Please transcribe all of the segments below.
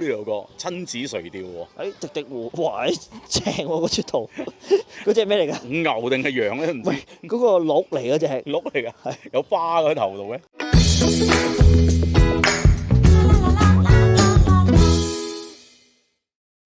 呢度有個親子垂釣喎。滴滴湖，哇！正喎嗰出圖，嗰隻咩嚟㗎？牛定係羊咧？唔知。喂，嗰個鹿嚟嗰隻。鹿嚟㗎，係有花喺頭度嘅。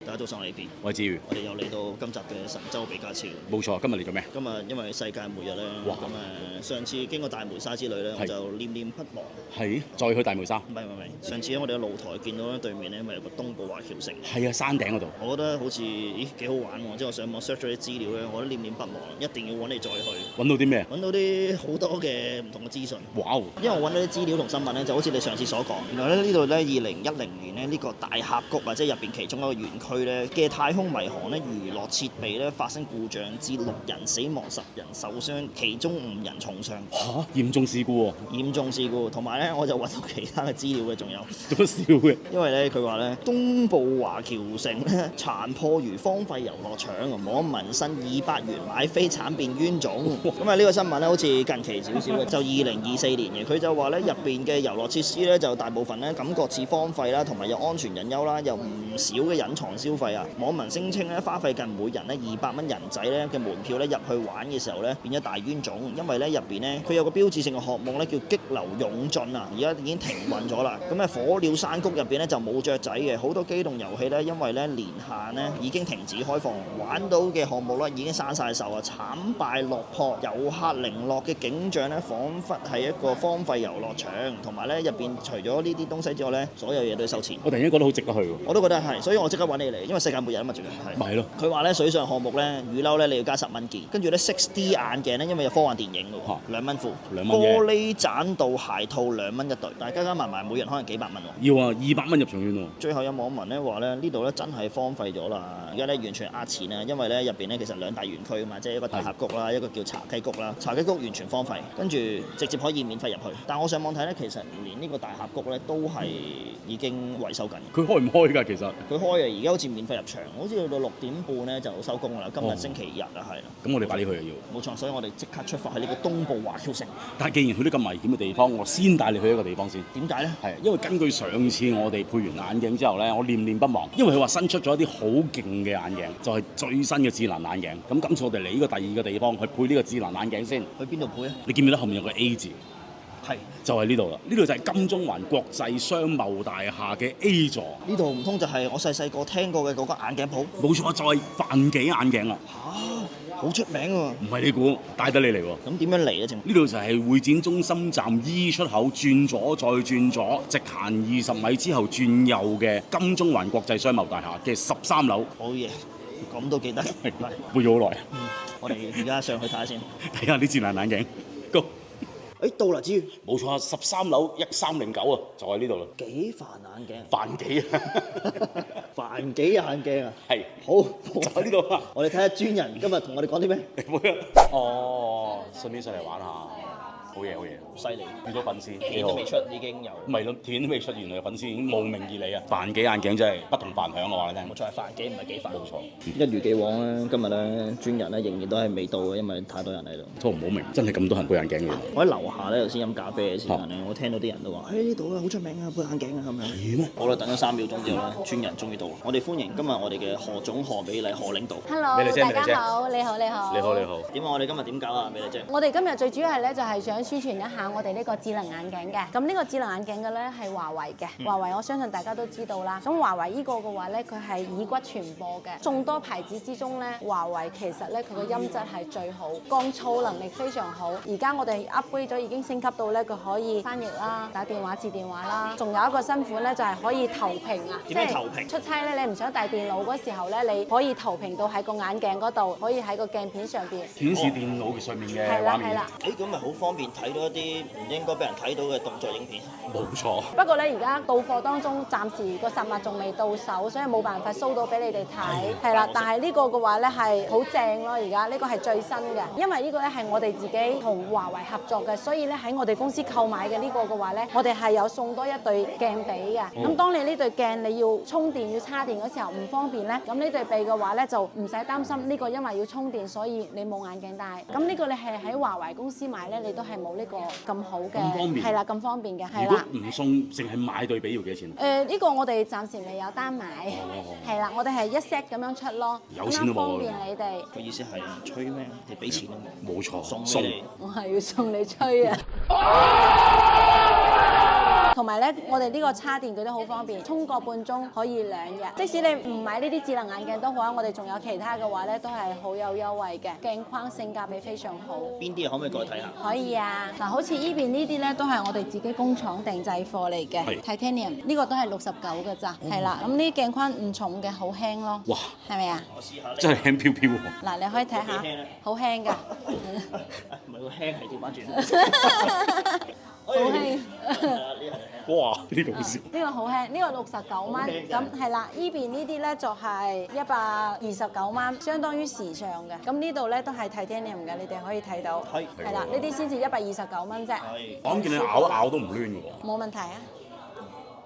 大家早上嚟邊？我係志宇，我哋又嚟到今集嘅神州比價超。冇錯，今日嚟做咩？今日因為世界末日咧，哇咁上次經過大梅沙之旅咧，我就念念不忘。係再去大梅沙？唔係，上次喺我哋嘅露台見到咧對面咧，咪有個東部華僑城。係啊，山頂嗰度。我覺得好似幾好玩喎！即係我上網 search 咗啲資料咧，我覺得念念不忘，一定要揾你再去。揾到啲咩？揾到啲好多嘅唔同嘅資訊。哇！因為我揾到啲資料同新聞咧，就好似你上次所講，原來咧呢度咧2010年咧呢個大峽谷啊，即係入邊其中一個園區咧嘅太空迷航咧娛樂設備咧發生故障，致6人死亡10人受傷，其中5人重傷。嚇！嚴重事故喎！嚴重事故，同埋咧我就揾到其他嘅資料嘅，仲有做乜笑嘅？因為咧佢話咧東部華僑城咧殘破如荒廢遊樂場，網民申200元買飛慘變冤種。咁啊呢個新聞咧好似近期少少嘅，就2024年嘅，佢就話咧入邊嘅遊樂設施咧就大部分咧感覺似荒廢啦，同埋有安全隱憂啦，有唔少嘅隱藏消費啊。網民聲稱咧花費近每人咧200蚊人仔咧嘅門票咧入去玩嘅時候咧變咗大冤種，因為咧入邊咧佢有個標誌性嘅項目咧叫激流勇進啊，而家已經停運咗啦。咁啊火鳥山谷入邊咧就冇雀仔嘅，好多機動遊戲咧因為咧年限咧已經停止開放，玩到嘅項目咧已經生晒鏽啊，慘敗落魄，遊客零落嘅景象咧彷彿係一個荒廢遊樂場，同埋咧入邊除咗呢啲東西之外咧，所有嘢都要收錢。我突然間覺得好值得去喎。我都覺得係，所以我即刻揾你嚟，因為世界末日啊嘛，最近係。咪係咯。佢話咧水上項目咧雨褸咧你要加10蚊件，跟住咧 6D 眼鏡咧，因為有科幻電影嘅喎，2蚊副。2蚊嘅。玻璃棧道鞋套2蚊一對，但係加加埋埋每人可能幾百蚊喎。要啊，200蚊入場券喎。最後有網民咧話咧呢度咧真係荒廢咗啦，而家咧完全呃錢啊，因為咧入邊咧其實2大園區啊嘛，即係一個大峽谷啦，一個叫茶溪谷啦。茶溪谷完全荒廢，跟住直接可以免費入去。但我上網睇咧，其實連呢個大峽谷咧都係已經維修緊。佢開唔開㗎？其實佢開啊，而家好似免費入場，好似去到6點半咧就收工啦。今日星期日啊，係啦。咁我哋快啲去啊要。冇錯，所以我哋即刻出發去呢個東部華僑城。但係既然去啲咁危險嘅地方，我先帶你去一個地方先。點解咧？係因為根據上次我哋配完眼鏡之後咧，我念念不忘，因為佢話新出咗一啲好勁嘅眼鏡，就係最新嘅智能眼鏡。咁今次我哋嚟呢個第2個地方去配呢個智能眼鏡先。去邊度配啊？你見唔見到後面有個 A 字？係，就係呢度啦。呢度就係金鐘環國際商貿大廈嘅 A 座。呢度唔通就係我細個聽過嘅嗰個眼鏡鋪？冇錯，就係范紀眼鏡啦。好出名喎！唔係你估，帶得你嚟喎。咁點樣嚟咧？呢度就係會展中心站 E 出口轉左再轉左，直行20米之後轉右嘅金鐘環國際商貿大廈嘅13樓。好嘢，咁都記得。背咗好耐。我哋而家上去睇下先。睇下啲智能眼鏡。Go！到啦，知冇錯13樓1309啊，就喺呢度啦。幾範眼鏡？范紀啊！范紀眼鏡啊！係。好，就喺呢度啊！我哋睇下專人今日同我哋講啲咩？哦，順便上嚟玩下。好嘢，犀利！遇到粉絲，片都未出已經有。唔係咯，片都未出，原來粉絲已經慕名而嚟啊！范紀眼鏡真係不同凡響，我話你聽。冇錯，係范紀唔係幾範。冇錯。一如既往咧，今日咧專人咧仍然都係未到嘅，因為太多人喺度。都唔好明，真係咁多人配眼鏡嘅。我喺樓下咧頭先飲咖啡嘅時間咧，我聽到啲人都話：呢度啊好出名啊，配眼鏡啊咁樣。係咩？好啦，等咗3秒鐘之後咧，專人終於到。我哋歡迎今日我哋嘅何總何美麗何領導。 Hello，大家好，你好。你好。點啊？我哋今日點搞啊，美麗姐？我哋今日最主要係咧，就係想宣傳一下我哋呢個智能眼鏡嘅。咁呢個智能眼鏡嘅咧係華為嘅，華為我相信大家都知道啦。咁華為呢個嘅話咧，佢係耳骨傳播嘅。眾多牌子之中咧，華為其實咧佢個音質係最好，降噪能力非常好。而家我哋 upgrade 咗，已經升級到咧佢可以翻譯啦、打電話、接電話啦。仲有一個新款咧，就係可以投屏啊。點樣投屏？出差咧，你唔想帶電腦嗰時候咧，你可以投屏到喺個眼鏡嗰度，可以喺個鏡片上邊顯示電腦上面嘅係啦畫面。係啦。咁咪好方便睇到一啲唔應該俾人睇到嘅動作影片。冇錯。不過咧，而家到貨當中，暫時個實物仲未到手，所以冇辦法 show 到俾你哋睇。係啦，但係呢個嘅話咧係好正咯，而家呢個係最新嘅，因為呢個咧係我哋自己同華為合作嘅，所以咧喺我哋公司購買嘅呢個嘅話咧，我哋係有送多一對鏡髀嘅。咁當你呢對鏡你要充電要叉電嗰時候唔方便咧，咁呢對臂嘅話咧就唔使擔心呢個因為要充電，所以你冇眼鏡戴。咁呢個你係喺華為公司買咧，你都係冇呢個咁好嘅，咁方便係啦，咁方便嘅，係如果啦。唔送，淨係買對比要幾多錢？呢個我哋暫時未有單買，哦係啦，我哋係一 set 咁樣出咯，有錢都冇啊咁樣方便你哋。佢意思係吹咩？你俾錢啊？冇錯，送俾你。我係要送你吹啊！同埋咧，我哋呢個叉電佢都好方便，充個半鐘可以2日。即使你唔買呢啲智能眼鏡都好啊，我哋仲有其他嘅話咧，都係好有優惠嘅，鏡框性價比非常好。邊啲可唔可以過去睇下？可以啊，嗱，好似呢邊呢啲咧都係我哋自己工廠定製貨嚟嘅係，Titanium 呢個都係69嘅咋，係啦，咁呢啲鏡框唔重嘅，好輕咯，哇，係咪啊？我試下真係輕飄飄喎！嗱，你可以睇下幾輕咧，好輕㗎，唔係個輕係調翻轉。好輕。哇，呢個好笑。呢個好輕，呢個69蚊，咁係啦。依邊呢啲咧就係129蚊，相當於時尚嘅。咁呢度咧都係 Titanium 嘅，你哋可以睇到。係係啦，呢啲先至129蚊啫，係。我諗見你咬都唔攣嘅喎。冇問題啊。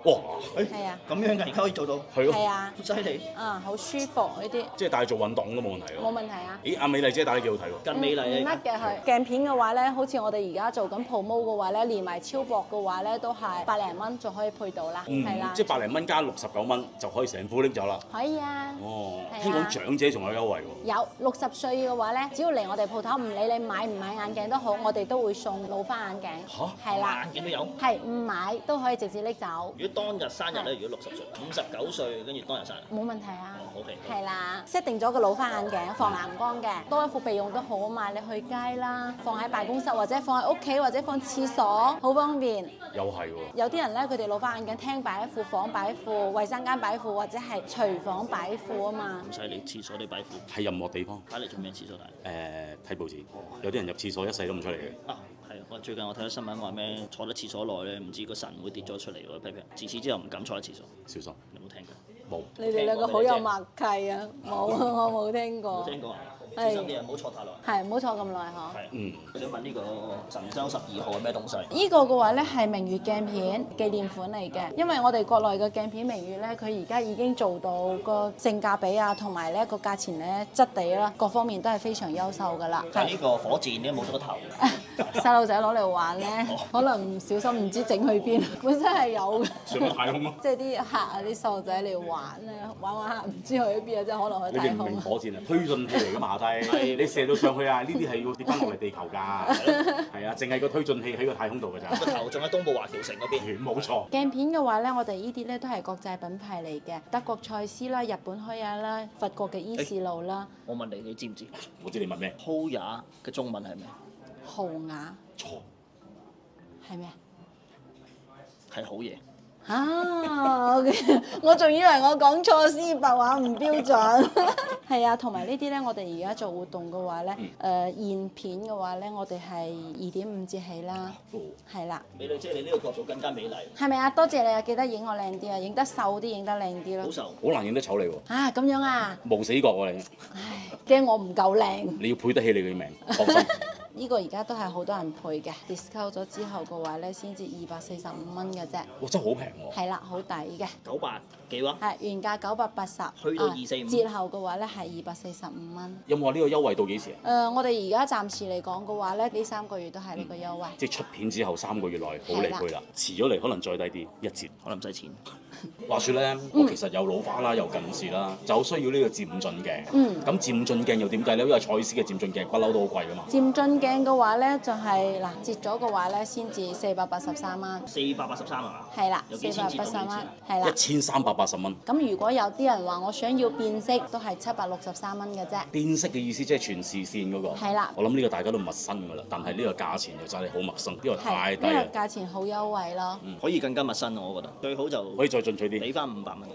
哇！係啊，咁樣嘅而家可以做到，係咯，係啊，好犀利。好舒服呢啲，即係帶做運動都冇問題喎。冇問題啊。咦，阿美麗姐帶得幾好睇喎！更美麗唔甩啊！嘅佢鏡片嘅話咧，好似我哋而家做緊 promo 嘅話咧，連埋超薄嘅話咧，都係百零蚊就可以配到啦，係啦。即係百零蚊加69蚊就可以成副拎走啦。可以啊。哦，係啊聽講長者仲有優惠喎。有60歲嘅話咧，只要嚟我哋鋪頭，唔理你買唔買眼鏡都好，我哋都會送老花眼鏡。嚇係啦，眼鏡都有。係唔買都可以直接拎走，如果當日生日咧，如果60歲、59歲，跟住當日生日，冇問題啊。哦，OK。係啦，set 定咗個老花眼鏡，防藍光嘅，多一副備用都好啊嘛。你去街啦，放喺辦公室或者放喺屋企或者放廁所，好方便。又係喎。有啲人咧，佢哋老花眼鏡廳擺一副，房擺一副，衞生間擺一副，或者係廚房擺一副啊嘛。唔使你廁所你擺褲，係任何地方。擺嚟做咩廁所睇？睇報紙。有啲人入廁所一世都唔出嚟嘅。啊，係我最近我睇到新聞話咩坐得廁所耐咧，唔知個腎會跌咗出嚟喎，批評。自此之後唔敢坐喺廁所，小心。你有冇聽過？冇。你哋兩個好有默契啊！冇啊，我冇聽過。冇聽過啊？係小心啲啊，唔好坐太耐。係唔好坐咁耐嗬。係。嗯。我想問呢個神舟12號係咩東西？呢個嘅話咧係明月鏡片紀念款嚟嘅，因為我哋國內嘅鏡片明月咧，佢而家已經做到個性價比啊，同埋咧個價錢咧質地啦，各方面都係非常優秀噶啦。但係呢個火箭咧冇咗個頭。細路仔攞嚟玩咧，可能唔小心唔知整去邊，本身係有嘅。上咗太空咯。即係啲客啊，啲細路仔嚟玩咧，玩玩下唔知去咗邊啊，即係可能去太你哋唔明空。火箭啊，推進器嚟㗎嘛，下低。你射到上去啊，呢啲係要跌翻落嚟地球㗎。係啊，淨係個推進器喺個太空度㗎咋。個頭仲喺東部華僑城嗰邊。冇錯。鏡片嘅話咧，我哋呢啲咧都係國際品牌嚟嘅，德國蔡司啦、日本開雅啦、法國嘅伊士路啦、我問你，你知唔知我知你問咩？ Hoya 嘅中文係咩？豪雅錯。係咩啊？係好嘢。OK 我仲以為我講錯先，白話唔標準。係啊，同埋呢啲咧，我哋而家做活動嘅話咧，現片嘅話咧，我哋係2.5折起啦，係啦。美女姐，你呢個角度更加美麗，係咪啊？多謝你啊！記得影我靚啲啊，影得瘦啲，影得靚啲咯。好瘦。好難影得醜你喎。啊，咁樣啊？無死角喎你。唉，驚我唔夠靚。你要配得起你嘅名，放心。呢個而家都係好多人配嘅，discount 咗之後嘅話咧，先至245蚊嘅啫。哇，真係好平喎。係啦，好抵嘅。 900幾話？係原價980，去到245折後嘅話咧係245蚊。有冇話呢個優惠到幾時啊？我哋而家暫時嚟講嘅話咧，呢3個月都係呢個優惠。即係出片之後3個月內好離譜啦，遲咗嚟可能再低啲，1折。可能唔使錢。話說咧，我其實有老花啦，有近視啦，就好需要呢個漸進鏡。咁漸進鏡又點計咧？因為蔡司嘅漸進鏡不嬲都好貴噶嘛。漸進鏡嘅話咧，就係嗱折咗嘅話咧，先至483蚊。 483係嘛？係啦有幾錢折到幾，480蚊錢？係啦。 1380蚊。咁如果有啲人話我想要變色，都係763蚊嘅啫。變色嘅意思即係全視線嗰個。係啦我諗呢個大家都陌生㗎啦，但係呢個價錢又真係好陌生，呢個太係低啦呢。個價錢好優惠咯。可以更加陌生啊！我覺得最好就可以再進取啲。俾翻500蚊，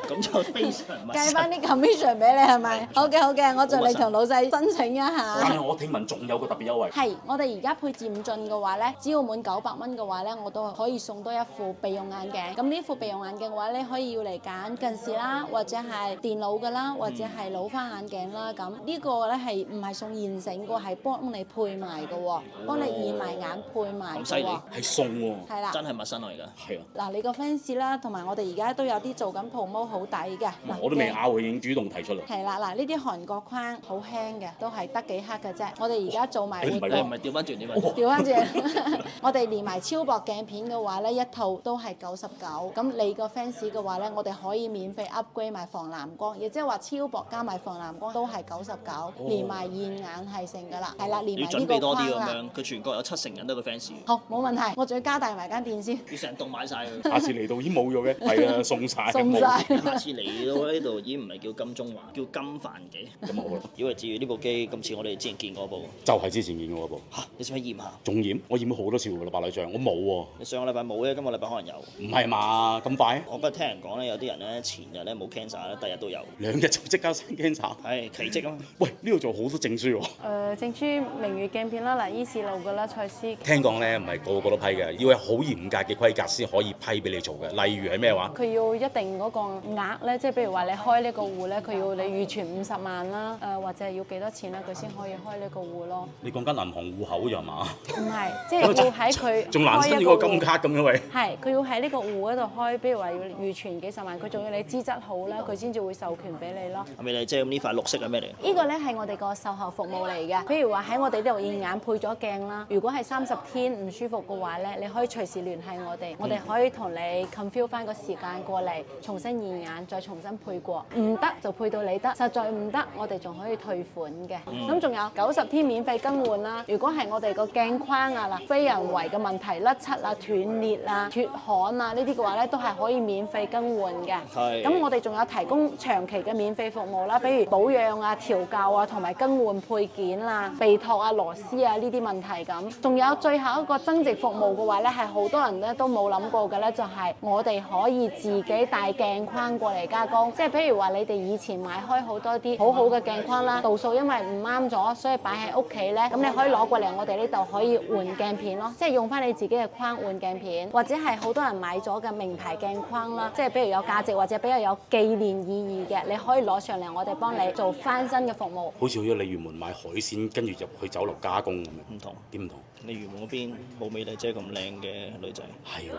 咁就非常陌生。計翻啲 commission 俾你係咪？好嘅好嘅，我盡力同老細申請一但下。係我聽聞仲有個特別優惠。係，我哋而家配漸進嘅話咧，只要滿900蚊嘅話咧，我都可以送多一副備用眼鏡。咁呢副備用眼鏡嘅話咧，可以要嚟揀近視啦，或者係電腦嘅啦，或者係老花眼鏡啦。咁呢個咧係唔係送現成嘅，係幫你配埋嘅喎，幫你驗埋眼配埋咁犀利嘅喎。係送喎。係啦。真係陌生啊！而家係啊。嗱，你個 fans 啦，同埋我哋而家都有啲做緊 promo 好抵嘅。嗱我都未拗佢已經主動提出啦。係啦，嗱呢啲韓國框好輕嘅，都係得幾克嘅啫。我哋而而家做埋活唔動。係調翻轉點啊？調翻轉，我哋連埋超薄鏡片嘅話咧，一套都係99。咁你個 fans 嘅話咧，我哋可以免費 upgrade 埋防藍光，亦即係話超薄加埋防藍光都係99，連埋現眼係成㗎啦。係啦，連要埋呢個準備多啲框啦。咁樣，佢全國有70%人都係個 fans。好，冇問題，我仲要加大埋間店先。要成棟買晒佢。下次嚟到已經冇咗嘅，係啊，送晒。送晒。下次嚟到呢度已經唔係叫金鐘華，叫金帆紀。咁好啦，以為至於呢部機咁似我哋之前見過部。就係之前見過嗰部。嚇，你使唔使驗下？仲驗？我驗咗好多次㗎啦，白內障，我冇喎。你上個禮拜冇嘅，今個禮拜可能有。唔係嘛？咁快？我不聽人講咧，有啲人咧前日咧冇 cancer 咧，第日都有。2日就即刻生 cancer。係奇蹟啊嘛！喂，呢度做好多證書喎。證書明月鏡片啦，嗱依士路㗎啦，蔡司。聽講咧，唔係個個都批嘅，要有好嚴格嘅規格先可以批俾你做嘅。例如係咩話？佢要一定嗰個額咧，即係譬如話你開呢個戶咧，佢要你預存50萬啦，或者係要幾多錢啦，佢先可以開呢個戶咯。你講緊銀行戶口咋嘛？唔係，即係要喺佢仲難親呢個金卡咁嘅喂。係，佢要喺呢個戶嗰度開，比如話要預存幾十萬，佢仲要你資質好啦，佢先至會授權俾你咯。係咪你即係咁呢塊綠色係咩嚟？呢個咧係我哋個售後服務嚟嘅，譬如話喺我哋呢度現眼配咗鏡啦，如果係30天唔舒服嘅話咧，你可以隨時聯繫我哋，我哋可以同你 confirm 翻個時間過嚟，重新現眼，再重新配過，唔得就配到你得，實在唔得我哋仲可以退款嘅。咁仲有90天免費更換啦。如果係我哋個鏡框啊嗱，非人為嘅問題甩漆啊、斷裂啊、脫焊啊呢啲嘅話咧，都係可以免費更換嘅。係。咁我哋仲有提供長期嘅免費服務啦，比如保養啊、調校啊，同埋更換配件啊、備托啊、螺絲啊呢啲問題咁。仲有最後一個增值服務嘅話咧，係好多人咧都冇諗過嘅咧，就係我哋可以自己帶鏡框過嚟加工。即係譬如話你哋以前買開好多啲好好嘅鏡框啦，度數因為唔啱咗，所以擺喺屋企咧，咁你可以攞過嚟我哋呢度可以換鏡片咯，即係用翻你自己嘅框換鏡片，或者係好多人買咗嘅名牌鏡框啦，即係比如有價值或者比較有紀念意義嘅，你可以攞上嚟我哋幫你做翻新嘅服務。好似去咗鯉魚門買海鮮，跟住入去酒樓加工咁樣。唔同。點唔同？鯉魚門嗰邊冇美麗姐咁靚嘅女仔。係喎。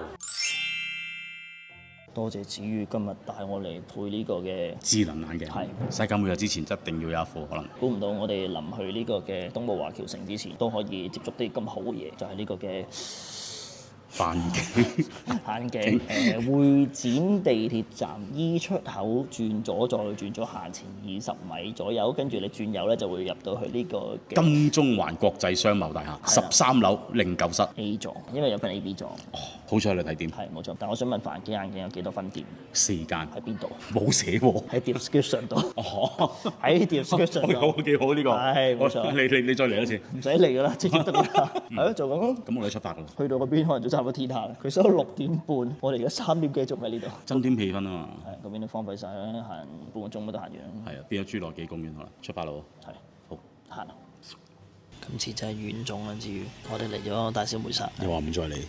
多謝子瑜今日帶我嚟配呢個嘅智能眼鏡。係。世界末日之前一定要有一副可能。估唔到我哋臨去呢個嘅東部華僑城之前，都可以接觸啲咁好嘅嘢，就係呢個嘅眼鏡。眼鏡。會展地鐵站 E 出口轉左再轉咗行前20米左右，跟住你轉右咧就會入到去呢個嘅金鐘環國際商貿大廈13樓09室 A 座，因為有份 AB 座。好彩你睇點？係冇錯，但我想問凡機眼鏡有幾多分店4間。喺邊度？冇寫喎。喺 description 度。哦。喺 description 度。好幾好呢個。係冇錯。你再嚟一次。唔使嚟㗎啦，直接得㗎啦。係咯，就咁咯。咁我哋出發㗎啦。去到嗰邊可能就差唔多天黑啦。佢收到6點半，我哋而家3點幾仲喺呢度。增添氣氛啊嘛。係，嗰邊都荒廢晒啦，行半個鐘乜都行完。係啊，變咗侏羅紀公園好啦，出發啦喎。係。好。行啦。今次真係遠種啦，至於我哋嚟咗大小梅沙。又話唔再嚟。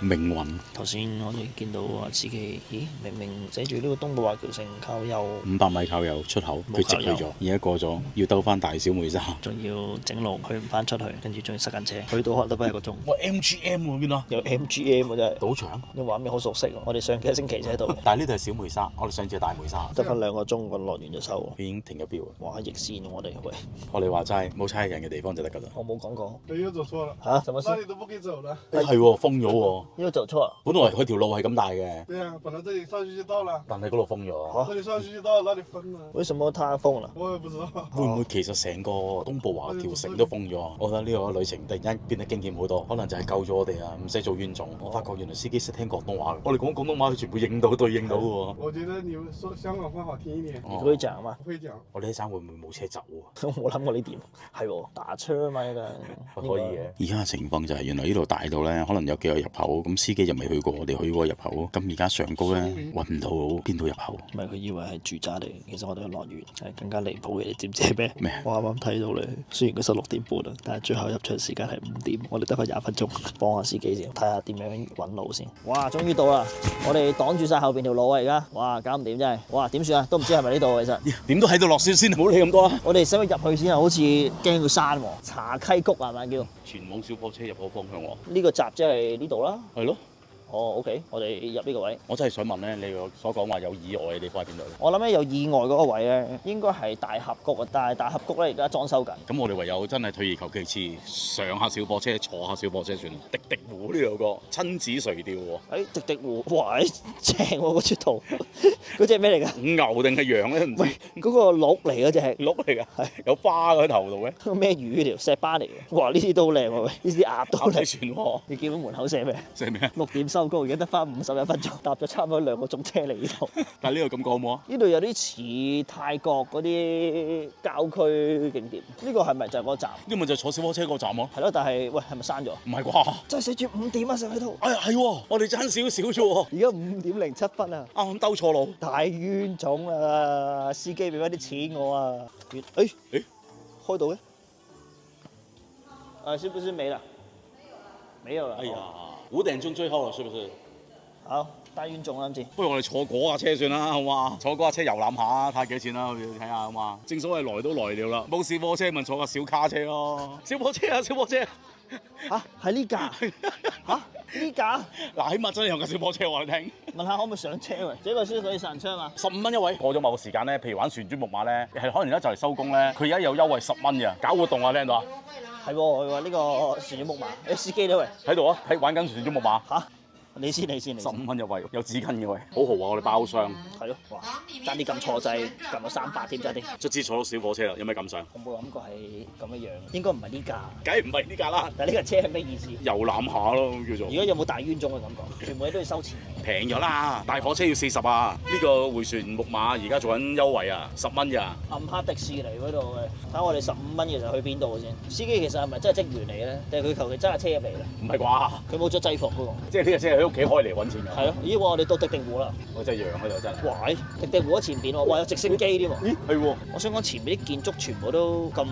命運。頭先我哋見到話司機，咦，明明寫住呢個東部華僑城靠右500米靠右出口，佢直去咗，而家過咗，要兜翻大小梅沙，仲要整路去唔翻出去，跟住仲要塞緊車，去到可能得翻1個鐘。哇 MGM 喎邊啊？有 MGM 喎真係。賭場？啲畫面好熟悉喎，我哋上幾個星期就喺度。但係呢度係小梅沙，我哋上次係大梅沙。得翻2個鐘個樂園就收喎。已經停咗標。哇！逆線我哋喂。我哋話齋冇差人嘅地方就得㗎啦。我冇講過。你又走錯了。嚇？什麼事？那裡都不可以走了。係喎，封咗喎。呢個走錯啦。本來佢條路係咁大嘅。對啊，本來這裡上去就到了。但係嗰度封咗。這裡上去就到了，那裡封了。為什麼它封了？我也不知道。會唔會其實成個東部華僑城都封咗？我覺得呢個旅程突然間變得驚險好多，可能就係救咗我哋啊，唔使做冤種。我發覺原來司機識聽廣東話，我哋講廣東話佢全部應到對應到喎。我覺得你們說香港話好聽一點。你會講嘛？會講。我哋一陣會唔會冇車走喎？我冇諗過呢點，係喎打車啊嘛呢個。可以嘅。而家嘅情況就係原來呢度大到咧，可能有幾個入口，咁司機就未去過，我哋去過入口。咁而家上高咧揾唔到邊度入口。唔係佢以為係住宅嚟，其實我哋嘅樂園係更加離譜嘅，你知唔知係咩？咩？我啱啱睇到咧，雖然佢收6點半啦，但係最後入場時間係5點，我哋得翻20分鐘，幫下司機先，睇下點樣揾路先。哇！終於到啦，我哋擋住晒後邊條路啊！而家，哇，搞唔掂真係，哇，點算啊？都唔知係咪呢度其實。點都喺度落雪先，唔好理咁多啊！我哋使唔使入去先啊？好似驚個山喎，茶溪谷係咪叫？全網小火車入口方向喎。呢個閘即係呢度啦。係咯。哦，OK，我哋入呢個位。我真係想問咧，你所講話有意外嘅地方喺邊度咧？我諗咧有意外嗰個位咧，應該係大峽谷啊，但係大峽谷咧而家裝修緊。咁我哋唯有真係退而求其次，上下小火車，坐下小火車算啦。滴滴湖呢度個親子垂釣喎，滴滴湖，哇！正喎個出圖，嗰隻咩嚟㗎？牛定係羊咧？唔知喂，嗰個鹿嚟嗰隻，鹿嚟㗎，有花喺頭度嘅，咩魚條石斑嚟嘅？哇！呢啲都好靚喎，喂，呢啲鴨都好鴨仔靚。船喎，你見到門口寫咩？寫咩啊？ 6點收工，而家得翻51分鐘，搭咗差唔多2個鐘車嚟呢度。但係呢個感覺好唔好啊？呢度有啲似泰國嗰啲郊區景點。呢個係咪就係嗰個站？呢咪就係坐小火車嗰個站咯？係咯，但係喂，係咪閂咗？唔係啩？真係寫住5點啊！成喺度。哎呀係喎，我哋爭少少啫喎，而家5點07分啊！啱啱兜錯路。大冤種啊！司機俾翻啲錢我啊！誒開到嘅？是不是沒了？沒有了。哎呀，5點鐘最後了，是不是？好，大冤種啦，今次。不如我哋坐嗰架車算啦，好嘛？坐嗰架車遊覽下，睇下幾多錢啦，睇下好嘛？正所謂來都來了啦，冇小火車咪坐架小卡車咯。小火車啊，小火車！嚇，係呢架？嚇，呢架？嗱，起碼真係有架小火車喎，你聽。問下可唔可以上車喂？這個先可以上車嘛15蚊一位。過咗某個時間咧，譬如玩旋轉木馬咧，係可能而家就嚟收工咧，佢而家有優惠10蚊嘅，搞活動啊，聽到啊？係喎，佢話呢個旋轉木馬，司機咧喂？喺度啊，喺玩緊旋轉木馬。嚇？你先15蚊一位，有紙巾嘅喂，好豪華，我哋包廂。係咯，哇！爭啲撳錯掣，撳到300添，爭啲。卒之坐到小火車啦，有咩感想？我冇諗過係咁樣樣，應該唔係呢架。梗係唔係呢架啦？但係呢架車係咩意思？遊覽下咯，叫做。而家有冇大冤種嘅感覺？全部嘢都要收錢。平咗啦，大火車要40啊！呢個迴旋木馬而家做緊優惠啊，10蚊咋？暗黑迪士尼嗰度嘅，睇下我哋15蚊其實去邊度先？司機其實係咪真係職員嚟嘅咧？定係佢求其揸架車入嚟咧？唔係啩？佢冇着制服嘅喎。即係呢架車喺屋企開嚟揾錢㗎。係咯，咦！我哋到滴滴湖啦。我真係揚喺度真係。哇！滴滴湖喺前邊喎，哇！有直升機添喎。咦？係喎。我想講前面啲建築全部都咁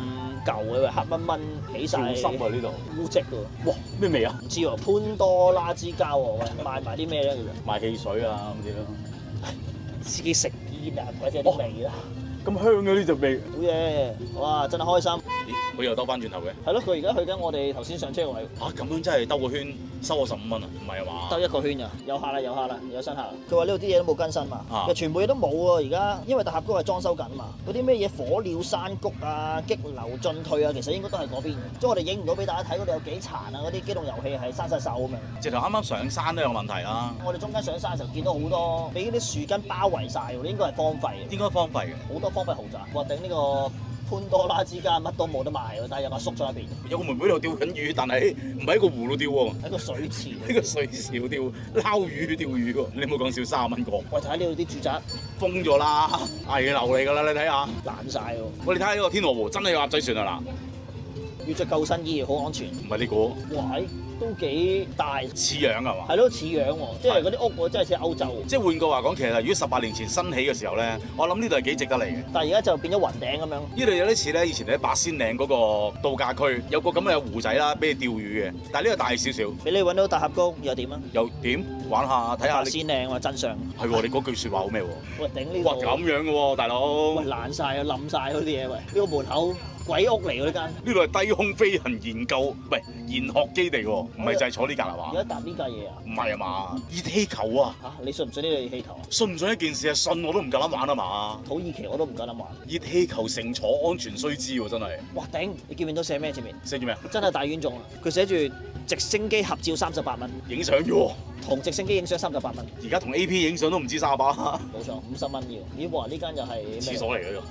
舊嘅喎，黑蚊蚊起晒。潮濕啊！呢度污跡㗎喎。哇！咩味啊？唔知喎，潘多拉之交喎，喂，賣埋啲咩咧？其實賣汽水啊咁啲咯。司機食煙啊，或者啲味啦。咁香嘅呢隻味。好嘢！哇！真係開心。咦？佢又兜翻轉頭嘅。係咯，佢而家去緊我哋頭先上車個位。咁樣真係兜個圈收我15蚊啊？唔係啊嘛？兜一個圈㗎，有客啦，有客啦，有新客啦。佢話呢度啲嘢都冇更新嘛，其實全部嘢都冇喎。而家因為大峽谷係裝修緊嘛，嗰啲咩嘢火鳥山谷啊、激流進退啊，其實應該都係嗰邊嘅。即係我哋影唔到俾大家睇嗰度有幾殘啊，嗰啲機動遊戲係生晒鏽咁樣。直頭啱啱上山都有問題啦。我哋中間上山嘅時候見到好多俾啲樹根包圍晒喎，應該係荒廢嘅。應該荒廢嘅。好多荒廢豪宅，話頂呢個潘多拉之家乜都冇得賣喎，但係有阿叔喺入邊。有個妹妹喺度釣緊魚，但係唔係喺個湖度釣喎，喺個水池。呢個水池釣撈魚釣魚喎，你冇講笑30蚊個。喂，睇下呢度啲住宅封咗啦，危樓嚟㗎啦，你睇下。爛晒喎。喂，你睇下呢個天鵝湖真係有鴨仔船啊嗱，要着救生衣，好安全。唔係呢個。哇！都幾大，似樣係嘛？係咯，似樣喎，即係嗰啲屋喎，真係似歐洲。即係換句話講，其實如果18年前新起嘅時候咧，我諗呢度係幾值得嚟嘅。但係而家就變咗雲頂咁樣。呢度有啲似咧，以前喺八仙嶺嗰個度假區，有個咁嘅湖仔啦，俾你釣魚嘅。但係呢個大少少。俾你揾到大峽谷又點啊？又點玩下睇下八仙嶺喎，真相。係喎，你嗰句説話好咩喎？喂，頂呢個。哇，咁樣嘅喎，大佬。喂，爛晒啊，冧晒嗰啲嘢，喂，呢個門口鬼屋嚟喎呢間。呢度係低空飛行研究，唔係研學基地喎，唔係就係坐呢架係嘛？而家搭呢架嘢啊？唔係啊嘛，熱氣球啊！嚇，你信唔信呢個熱氣球啊？信唔信一件事啊？信我都唔夠膽玩啊嘛！土耳其我都唔夠膽玩。熱氣球乘坐安全須知喎，真係。哇頂！你見唔見到寫咩前面？寫住咩啊？真係大冤種啊！佢寫住直升機合照38蚊，影相啫喎。同直升機影相38蚊。而家同 A.P. 影相都唔知38。冇錯，50蚊要。咦？哇！呢間又係咩？廁所嚟嘅呢個。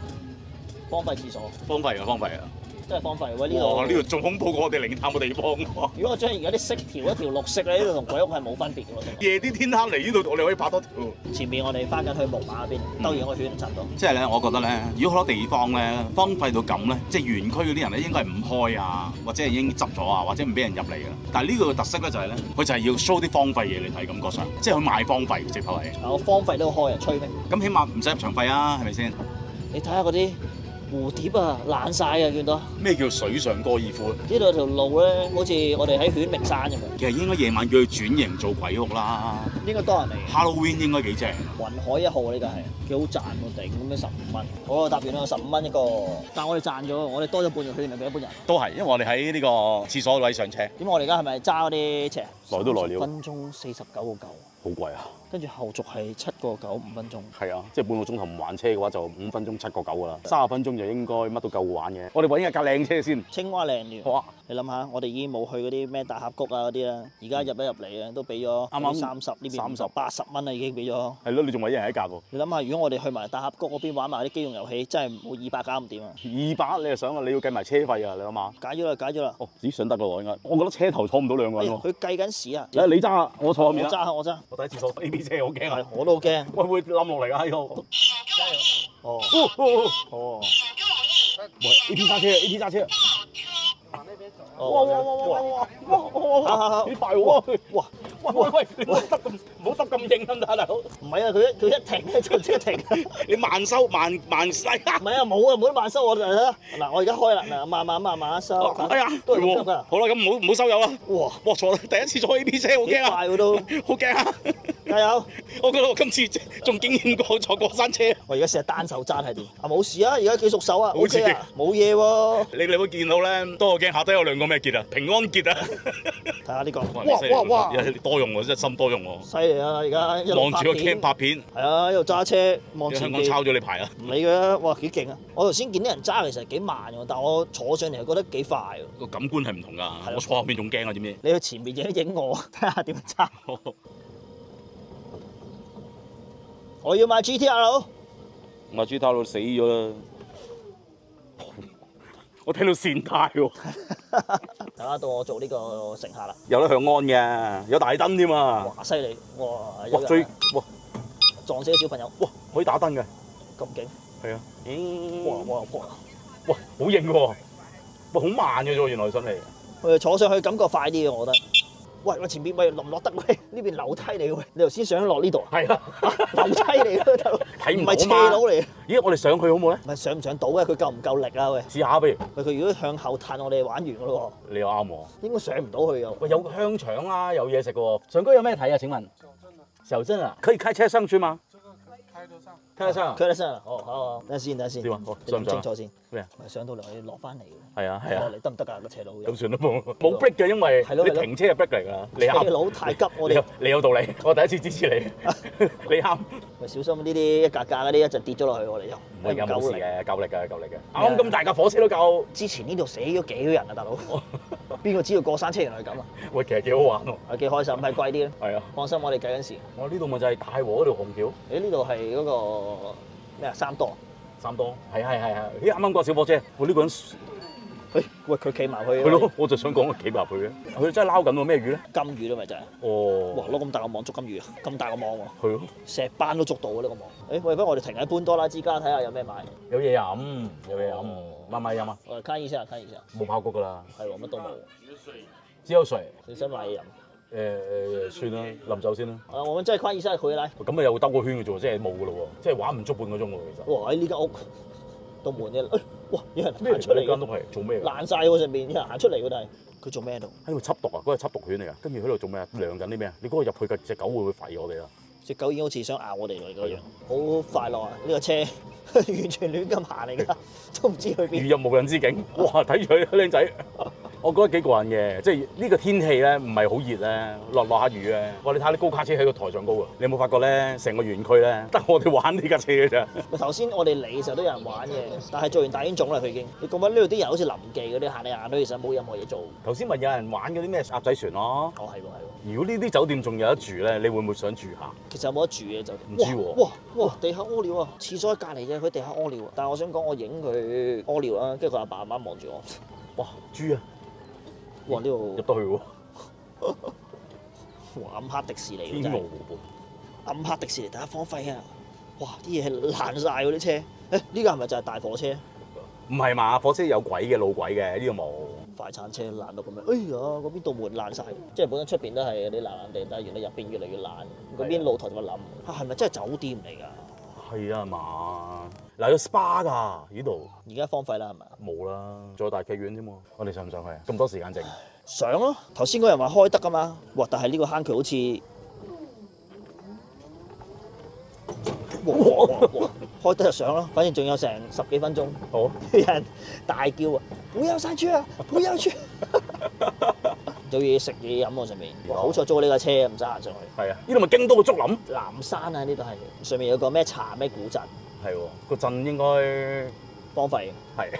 荒廢廁所。荒廢啊！荒廢啊！真係荒廢喎！呢度。哇！呢度仲恐怖過我哋靈探嘅地方喎。如果我將而家啲色調一條綠色咧，呢度同鬼屋係冇分別嘅喎。夜啲天黑嚟呢度，我哋可以拍多條。前面我哋翻緊去木馬嗰邊，兜完個圈差唔多。即係咧，我覺得咧，如果好多地方咧荒廢到咁咧，即係園區嗰啲人咧應該係唔開啊，或者係已經執咗啊，或者唔俾人入嚟嘅。但係呢個嘅特色咧就係咧，佢就係要 show 啲荒廢嘢你睇，感覺上即係佢賣荒廢直頭係。我荒廢都開啊，吹咩？咁起碼唔使入場費啊，係咪先？你睇下嗰啲蝴蝶啊，爛晒啊，見到。咩叫水上高爾夫？呢度有條路咧，好似我哋喺犬鳴山咁樣。其實應該夜晚叫佢轉型做鬼屋啦。應該多人嚟。Halloween 應該幾正。雲海1號呢個係幾好賺喎，頂咁樣15蚊。我搭完啦，15蚊一個。但係我哋賺咗，我哋多咗半個圈啊，比一般人。都係，因為我哋喺呢個廁所位上車。點解我哋而家係咪揸嗰啲車？來都來了。分鐘49個9。好貴啊！跟住後續係7個9，5分鐘。係啊，即係半個鐘頭唔還車嘅話，就5分鐘7個9㗎啦。30分鐘就應該乜都夠玩嘅。我哋揾一架靚車先。青蛙靚園。哇！你諗下，我哋已經冇去嗰啲咩大峽谷啊嗰啲啦，而家入嚟啊，都俾咗啱啱30呢邊50 80蚊啦，已經俾咗。係咯，你仲揾一人一架喎。你諗下，如果我哋去埋大峽谷嗰邊玩埋啲機動遊戲，真係冇200搞唔掂啊！200你又想啊？你要計埋車費啊？你諗下。解咗啦，解咗啦。哦，咦，上得㗎喎應該。我覺得車頭坐唔到2個人喎。佢計緊時啊！你揸啊，我坐後面啦。我揸。我第一次坐 A B 車，好驚啊！我都好驚。會冧落嚟啊！喺度。哦。喂 ，A P 揸車 ，A P 揸車。哇！幾快喎！哇！喂，你唔好得咁硬得唔得啊，大佬？唔係啊，佢一停咧就即刻停。你慢收慢駛啊！唔係啊，冇得慢收我哋啦。嗱，我而家開啦，嗱，慢收。哎呀，都係咁㗎。好啦，咁唔好收油啦。哇！坐第一次坐 A B 車，好驚啊！快喎都，好驚啊！加油！我覺得我今次仲驚險過坐過山車。我而家試下單手揸係點？啊冇事啊，而家幾熟手啊好刺激，冇嘢喎。你會見到咧，多個鏡下低有2個咩結啊？平安結啊！睇下呢個。哇！多用喎，真係心多用喎。犀利啊！而家一路望住個 cam 拍片。係啊，一路揸車望前邊。香港抄咗你牌啊！唔理佢啦，哇幾勁啊！我頭先見啲人揸其實幾慢㗎，但我坐上嚟覺得幾快喎。個感官係唔同㗎，我坐後面仲驚啊！知唔知？你去前面影我，睇下點樣揸。我要買 GTR 佬。買 GTR 佬死咗啦！我聽到跣胎喎。大家到我做呢個乘客啦。有得向安嘅，有大燈添啊！哇犀利！哇！哇撞死啲小朋友。哇！可以打燈嘅。咁勁。係啊。哇！好型喎！哇，好慢嘅啫，原來上嚟。佢坐上去感覺快啲嘅，我覺得。喂，前邊喂落唔落得？喂，呢邊樓梯嚟嘅喂，你頭先想落呢度？係啊，樓梯嚟嘅大佬，睇唔係斜路嚟。咦，我哋上去好冇咧？唔係上唔上到嘅，佢夠唔夠力啊？喂，試下不如。喂，佢如果向後褪，我哋玩完嘅咯喎。你又啱喎。應該上唔到去啊。喂，有香腸啦，有嘢食嘅喎。上高有咩睇啊？請問？小鎮啊，可以開車上去嗎？開得上。開得上啊！哦，好，等下先。點啊？上唔清楚先。咩啊？上到嚟我要落翻嚟嘅。係啊。落嚟得唔得㗎？個斜路。咁算啦，冇 break 嘅，因為你停車係 break 嚟㗎。你啱。斜路太急，我哋。你有道理，我第一次支持你。你啱。喂，小心呢啲一格格嗰啲一陣跌咗落去，我哋又。唔會㗎，冇事嘅，夠力嘅。啱咁大架火車都夠。之前呢度死咗幾個人啊，大佬。邊個知道過山車原來係咁啊？喂，其實幾好玩喎。係幾開心，係貴啲咧。係啊。放心，我哋計緊時。我呢度咪就係大和嗰條虹橋。誒，呢度係嗰個咩啊？三多。係。咦，啱啱過小火車，我呢個人。喂，佢企埋去。係咯，我就想講佢企埋去嘅。佢真係撈緊喎，咩魚咧？金魚咯，咪就係。哦。哇！攞咁大個網捉金魚啊！咁大個網喎。係咯。石斑都捉到啊！呢個網。喂，不如我哋停喺潘多拉之家睇下有咩買。有嘢飲。買飲啊！我看一下。冇爆谷㗎啦。係喎，乜都冇。只有水。你想買嘢飲？算啦，臨走先啦。我們再看一下回來。咁咪又兜個圈嘅啫，即係冇㗎咯喎，即係玩唔足半個鐘喎，其實。哇！喺呢間屋道門嘅，哇！有人行出嚟。間屋係做咩？爛晒喎上邊，有人行出嚟㗎，但係佢做咩喺度？喺度緝毒啊！嗰個緝毒犬嚟㗎，跟住喺度做咩啊？量緊啲咩啊？你嗰個入去嘅隻狗會唔會吠我哋啊？隻狗已經好似想咬我哋嚟嗰樣，好快樂啊！呢個車完全亂咁行嚟㗎，都唔知去邊。如入無人之境，哇！睇住佢靚仔。我覺得幾過癮嘅，即係呢個天氣咧，唔係好熱咧，落下雨咧。哇！你睇下啲高卡車喺個台上高啊！你有冇發覺咧，成個園區咧，得我哋玩呢架車嘅咋？頭先我哋嚟嘅時候都有人玩嘅，但係做完大煙種啦，佢已經。你覺得呢度啲人好似臨記嗰啲行嚟行去，其實冇任何嘢做。頭先咪有人玩嗰啲咩鴨仔船咯？哦，係喎。如果呢啲酒店仲有得住咧，你會唔會想住下？其實有冇得住嘅酒店？唔知喎。哇！地下屙尿啊！廁所喺隔離啫，佢地下屙尿啊！但係我想講，我影佢屙尿啦，跟住佢阿爸阿媽望住我。哇！豬啊！哇！呢度入到去喎，哇！暗黑迪士尼真係，暗黑迪士尼大家荒廢啊！哇！啲嘢係爛晒喎啲車，呢個係咪就係大火車？唔係嘛，火車有軌嘅路軌嘅，呢個冇。快餐車爛到咁樣，哎呀！嗰邊道門爛晒，即係本身出邊都係啲爛爛地，但係原來入邊越嚟越爛。嗰邊露台就諗，係咪真係酒店嚟㗎？係啊嘛，嗱有 SPA 㗎呢度，而家荒廢啦係咪？冇啦，仲有大劇院添喎，我哋上唔上去啊？咁多時間剩，上咯，頭先嗰人話開得㗎嘛，哇！但係呢個坑渠好似哇開得就上咯，反正仲有成10幾分鐘。好，有人大叫啊！不要上去啊！不要去！有嘢食嘢飲喎上面，哇！好彩租呢架車唔使行上去。係啊，呢度咪京都嘅竹林，南山啊，呢度係上面有個咩茶咩古鎮，係喎，個鎮應該荒廢。係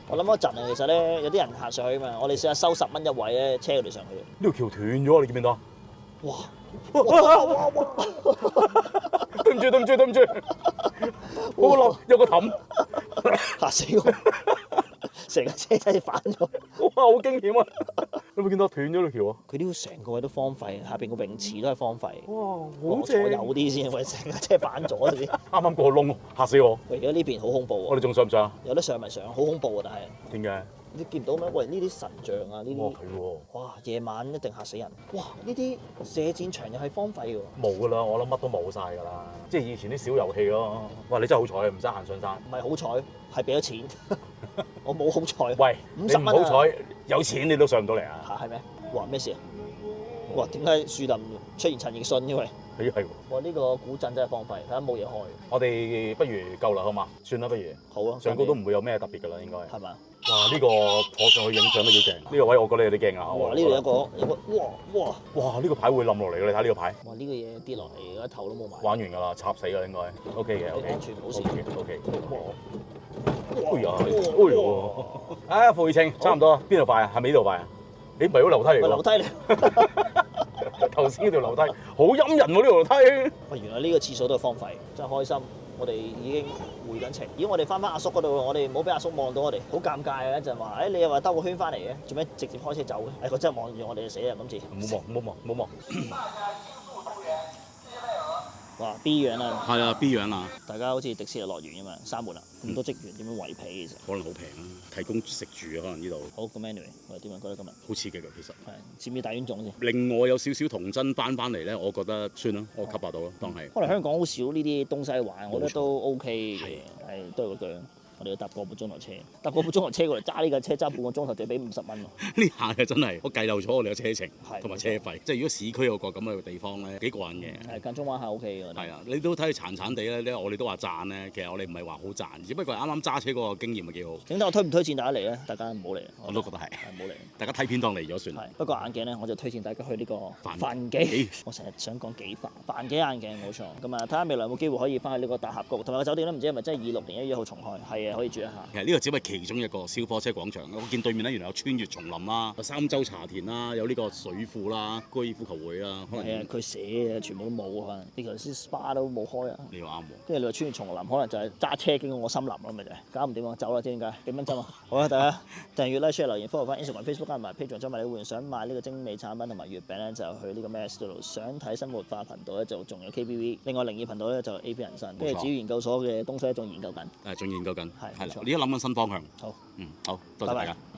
我諗嗰陣啊，其實咧有啲人行上去嘛，我哋試下收10蚊一位咧，車佢哋上去。呢條橋斷咗，你見唔見到啊？哇！對唔住對唔住對唔住，好落有個氹，嚇死我！成架車真係反咗。哇好驚險啊！你有冇見到斷咗條橋啊？佢呢度成個位都荒廢，下邊個泳池都係荒廢。哇，我坐有啲先，喂，成架車反咗先。啱啱過窿，嚇死我！喂，而家呢邊好恐怖喎，我哋仲上唔上啊？有得上咪上，好恐怖啊！但係點解？你見唔到咩？喂，呢啲神像啊，呢哇啲係喎，哇，夜晚一定嚇死人。哇，呢啲射箭場又係荒廢喎。冇㗎啦，我諗乜都冇晒㗎啦，即係以前啲小遊戲咯。哇，你真係好彩，唔使行上山。唔係好彩，係俾咗錢。我冇好彩。喂，你50唔蚊啊好彩，有錢你都上唔到嚟啊！嚇係咩？哇咩事啊？哇點解樹林出現陳奕迅嘅喂？係喎，哇呢個古鎮真係荒廢，睇下冇嘢開。我哋不如夠啦，好嘛？算啦，不如好啊，上高都唔會有咩特別㗎啦，應該。係嘛？哇！呢個坐上去影相都幾正，呢個位我覺得有啲驚啊！哇！呢度有個哇！哇！呢個牌會冧落嚟㗎，你睇呢個牌，哇！呢個嘢跌落嚟，而家頭都冇埋。玩完㗎啦，插死㗎應該。OK 嘅，OK，安全冇事 OK。哎呀，哎呦！啊，傅雨清，差唔多，邊度快啊？係咪呢度快啊？你唔係嗰樓梯嚟喂，㗎？樓梯嚟。頭先嗰條樓梯好陰人喎，呢條樓梯。喂，原來呢個廁所都係荒廢，真係開心。我哋已經回緊程。咦，我哋翻阿叔嗰度，我哋唔好俾阿叔望到我哋，好尷尬啊！一陣話，你又話兜個圈翻嚟嘅，做咩直接開車走嘅？佢真係望住我哋就死啊！今次。唔好望，唔好望。哇 B 樣啊！係啊 B 樣啊，大家好似迪士尼樂園咁嘛，閂門啦，咁多職員點樣圍皮其實？可能好平啊，提供食住啊，可能呢度好咁 anyway，我哋點樣覺得今日好刺激㗎，其實。係似唔似大冤種先？另外有少少童真翻嚟咧，我覺得算啦，我吸下到啦，當係。可能香港好少呢啲東西玩，我覺得冇錯都 OK 嘅，係都係嗰句。我哋要搭個半鐘頭車，搭個半鐘頭車過嚟揸呢架車揸半個鐘頭，就要俾50蚊喎。呢下嘅真係我計漏咗我哋嘅車程係同埋車費，即係如果市區有個咁嘅地方咧，幾過癮嘅。係間中玩下 OK 嘅。係啊，你都睇佢殘殘地咧，我哋都話賺咧，其實我哋唔係話好賺，只不過係啱啱揸車嗰個經驗咪幾好。整體我推唔推薦大家嚟咧？大家唔好嚟。我都覺得係，唔好嚟。大家睇片當嚟咗算。係不過眼鏡咧，我就推薦大家去呢個梵幾。我成日想講幾梵幾眼鏡冇錯。咁啊，睇下未來有冇機會可以翻去呢個大峽谷，同埋個酒店咧，唔知係咪真係26年1月1號重開？係啊，可以住一下。其實呢個只係其中一個小火車廣場。我見對面咧原來有穿越叢林啦，有三洲茶田啦，有呢個水庫啦，高爾夫球會啦，可能係啊，佢寫嘅全部都冇啊，呢頭先 SPA 都冇開啊。你又啱喎。跟住你話穿越叢林，可能就係揸車經過個森林咯，咪就係搞唔掂啊，走啦，知點解？幾蚊針啊？好啊，大家訂閱啦、share 留言、follow 翻 Instagram、Facebook 加埋 Patreon，將埋你會員想買呢個精美產品同埋月餅咧，就去呢個 Mass 度。想睇生活化頻道咧，就仲有 KBV。另外靈異頻道咧就 AP 人生。跟住至於研究所嘅東西仲研究緊。仲研究緊。係係啦冇錯，你而家諗緊新方向。好，好，多謝大家。拜拜。